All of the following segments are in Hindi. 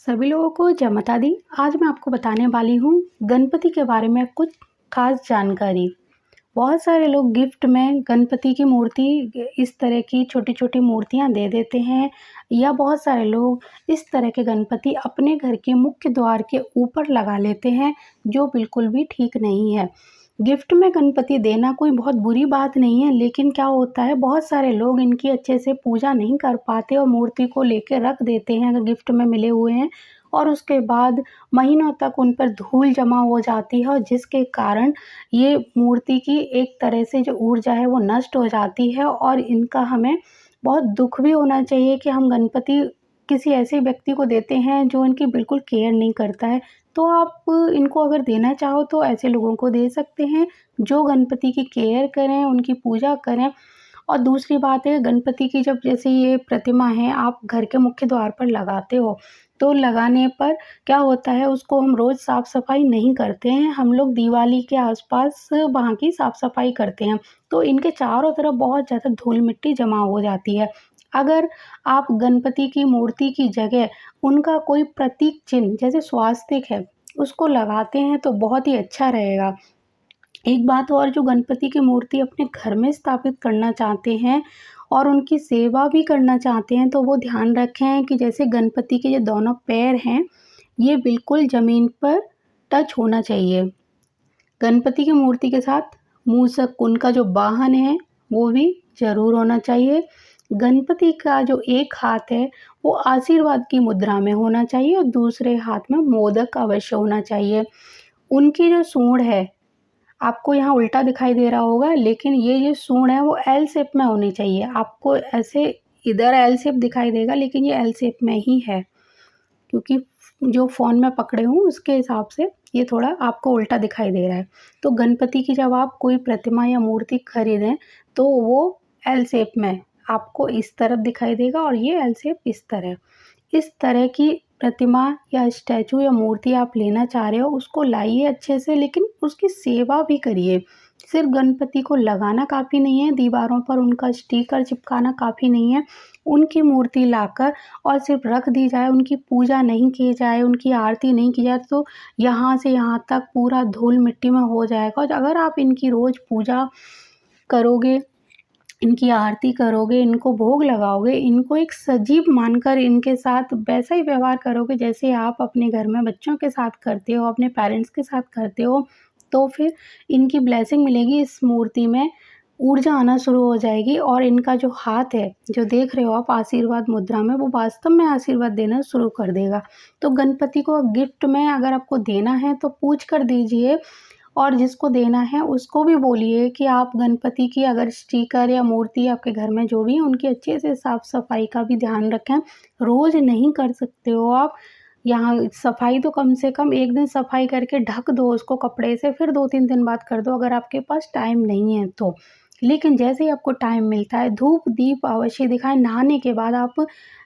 सभी लोगों को जय माता दी। आज मैं आपको बताने वाली हूँ गणपति के बारे में कुछ खास जानकारी। बहुत सारे लोग गिफ्ट में गणपति की मूर्ति इस तरह की छोटी-छोटी मूर्तियाँ दे देते हैं या बहुत सारे लोग इस तरह के गणपति अपने घर के मुख्य द्वार के ऊपर लगा लेते हैं, जो बिल्कुल भी ठीक नहीं है। गिफ्ट में गणपति देना कोई बहुत बुरी बात नहीं है, लेकिन क्या होता है बहुत सारे लोग इनकी अच्छे से पूजा नहीं कर पाते और मूर्ति को लेके रख देते हैं अगर गिफ्ट में मिले हुए हैं और उसके बाद महीनों तक उन पर धूल जमा हो जाती है और जिसके कारण ये मूर्ति की एक तरह से जो ऊर्जा है वो नष्ट हो जाती है और इनका हमें बहुत दुःख भी होना चाहिए कि हम गणपति किसी ऐसे व्यक्ति को देते हैं जो इनकी बिल्कुल केयर नहीं करता है। तो आप इनको अगर देना चाहो तो ऐसे लोगों को दे सकते हैं जो गणपति की केयर करें, उनकी पूजा करें। और दूसरी बात है गणपति की जब जैसे ये प्रतिमा है आप घर के मुख्य द्वार पर लगाते हो, तो लगाने पर क्या होता है उसको हम रोज़ साफ-सफाई नहीं करते हैं, हम लोग दिवाली के आस-पास वहाँ की साफ-सफाई करते हैं। तो इनके चारों तरफ बहुत ज़्यादा धूल-मिट्टी जमा हो जाती है। अगर आप गणपति की मूर्ति की जगह उनका कोई प्रतीक चिन्ह जैसे स्वास्तिक है, उसको लगाते हैं तो बहुत ही अच्छा रहेगा। एक बात और जो गणपति की मूर्ति अपने घर में स्थापित करना चाहते हैं और उनकी सेवा भी करना चाहते हैं, तो वो ध्यान रखें कि जैसे गणपति के जो दोनों पैर हैं, ये बिल्कुल ज़मीन पर टच होना चाहिए। गणपति की मूर्ति के साथ मूषक उनका जो वाहन है, वो भी ज़रूर होना चाहिए। गणपति का जो एक हाथ है, वो आशीर्वाद की मुद्रा में होना चाहिए और दूसरे हाथ में मोदक अवश्य होना चाहिए। उनकी जो सूँड़ है, आपको यहाँ उल्टा दिखाई दे रहा होगा, लेकिन ये जो सूँड़ है वो एल शेप में होनी चाहिए। आपको ऐसे इधर एल शेप दिखाई देगा लेकिन ये एल शेप में ही है, क्योंकि जो फ़ोन में पकड़े हूँ उसके हिसाब से ये थोड़ा आपको उल्टा दिखाई दे रहा है। तो गणपति की जब आप कोई प्रतिमा या मूर्ति खरीदें, तो वो एल शेप में आपको इस तरफ दिखाई देगा और ये एल शेप इस तरह। इस तरह की प्रतिमा या स्टैचू या मूर्ति आप लेना चाह रहे हो, उसको लाइए अच्छे से लेकिन उसकी सेवा भी करिए। सिर्फ़ गणपति को लगाना काफ़ी नहीं है, दीवारों पर उनका स्टिकर चिपकाना काफ़ी नहीं है। उनकी मूर्ति लाकर और सिर्फ़ रख दी जाए, उनकी पूजा नहीं की जाए, उनकी आरती नहीं की जाए, तो यहाँ से यहाँ तक पूरा धूल-मिट्टी में हो जाएगा। और अगर आप इनकी रोज़ पूजा करोगे, इनकी आरती करोगे, इनको भोग लगाओगे, इनको एक सजीव मानकर इनके साथ वैसा ही व्यवहार करोगे जैसे आप अपने घर में बच्चों के साथ करते हो, अपने पेरेंट्स के साथ करते हो, तो फिर इनकी ब्लेसिंग मिलेगी। इस मूर्ति में ऊर्जा आना शुरू हो जाएगी और इनका जो हाथ है, जो देख रहे हो आप आशीर्वाद मुद्रा में, वो वास्तव में आशीर्वाद देना शुरू कर देगा। तो गणपति को गिफ्ट में अगर आपको देना है तो पूछ कर दीजिए और जिसको देना है उसको भी बोलिए कि आप गणपति की अगर स्टिकर या मूर्ति आपके घर में जो भी है उनकी अच्छे से साफ-सफाई का भी ध्यान रखें। रोज़ नहीं कर सकते हो आप, यहाँ सफाई तो कम से कम 1 दिन सफाई करके ढक दो उसको कपड़े से, फिर 2-3 दिन बाद कर दो अगर आपके पास टाइम नहीं है तो। लेकिन जैसे ही आपको टाइम मिलता है, धूप-दीप अवश्य दिखाएँ। नहाने के बाद आप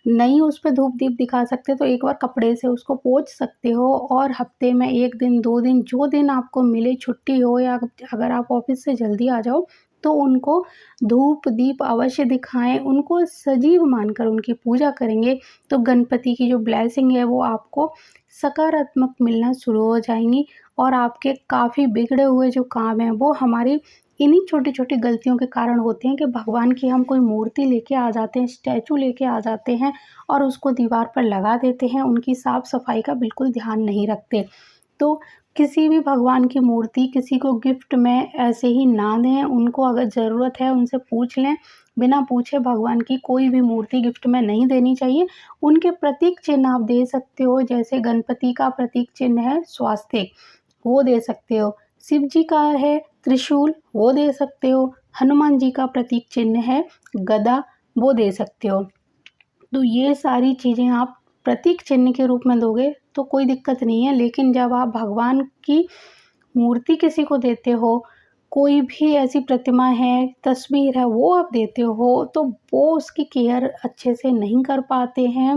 नहीं उस पे धूप-दीप दिखा सकते तो एक बार कपड़े से उसको पोंछ सकते हो और हफ्ते में 1 दिन, 2 दिन जो दिन आपको मिले छुट्टी हो या अगर आप ऑफ़िस से जल्दी आ जाओ, तो उनको धूप-दीप अवश्य दिखाएँ। उनको सजीव मानकर उनकी पूजा करेंगे, तो गणपति की जो ब्लेसिंग है वो आपको सकारात्मक मिलना शुरू हो जाएँगी और आपके काफ़ी बिगड़े हुए जो काम हैं वो हमारी इन्हीं छोटी-छोटी गलतियों के कारण होते हैं कि भगवान की हम कोई मूर्ति लेके आ जाते हैं, स्टैचू लेके आ जाते हैं और उसको दीवार पर लगा देते हैं, उनकी साफ-सफाई का बिल्कुल ध्यान नहीं रखते। तो किसी भी भगवान की मूर्ति किसी को गिफ्ट में ऐसे ही ना दें, उनको अगर ज़रूरत है उनसे पूछ लें, बिना पूछे भगवान की कोई भी मूर्ति गिफ्ट में नहीं देनी चाहिए। उनके प्रतीक चिन्ह आप दे सकते हो, जैसे गणपति का प्रतीक चिन्ह है स्वास्तिक, वो दे सकते हो। शिव जी का है त्रिशूल, वो दे सकते हो। हनुमान जी का प्रतीक चिन्ह है गदा, वो दे सकते हो। तो ये सारी चीज़ें आप प्रतीक चिन्ह के रूप में दोगे तो कोई दिक्कत नहीं है, लेकिन जब आप भगवान की मूर्ति किसी को देते हो, कोई भी ऐसी प्रतिमा है, तस्वीर है, वो आप देते हो, तो वो उसकी केयर अच्छे से नहीं कर पाते हैं,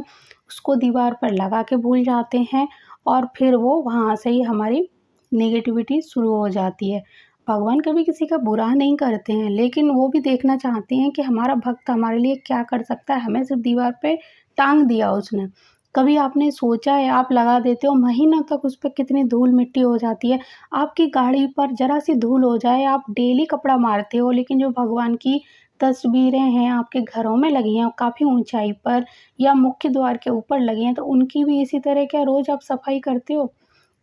उसको दीवार पर लगा के भूल जाते हैं और फिर वो वहाँ से ही हमारी नेगेटिविटी शुरू हो जाती है। भगवान कभी किसी का बुरा नहीं करते हैं, लेकिन वो भी देखना चाहते हैं कि हमारा भक्त हमारे लिए क्या कर सकता है, हमें सिर्फ़ दीवार पे टाँग दिया उसने। कभी आपने सोचा है आप लगा देते हो महीनों तक उस पे कितनी धूल मिट्टी हो जाती है। आपकी गाड़ी पर ज़रा-सी धूल हो जाए, आप डेली कपड़ा मारते हो, लेकिन जो भगवान की तस्वीरें हैं आपके घरों में लगी हैं काफ़ी ऊँचाई पर या मुख्य द्वार के ऊपर लगी हैं, तो उनकी भी इसी तरह क्या रोज़ आप सफाई करते हो?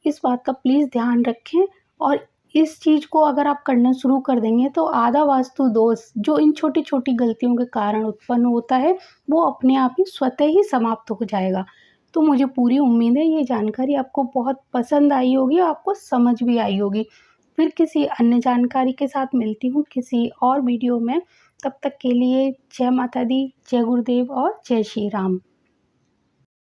इस बात का प्लीज़ ध्यान रखें और इस चीज़ को अगर आप करना शुरू कर देंगे तो आधा वास्तु दोष जो इन छोटी-छोटी गलतियों के कारण उत्पन्न होता है, वो अपने आप ही स्वतः ही समाप्त हो जाएगा। तो मुझे पूरी उम्मीद है ये जानकारी आपको बहुत पसंद आई होगी और आपको समझ भी आई होगी। फिर किसी अन्य जानकारी के साथ मिलती हूँ किसी और वीडियो में। तब तक के लिए जय माता दी, जय गुरुदेव और जय श्री राम।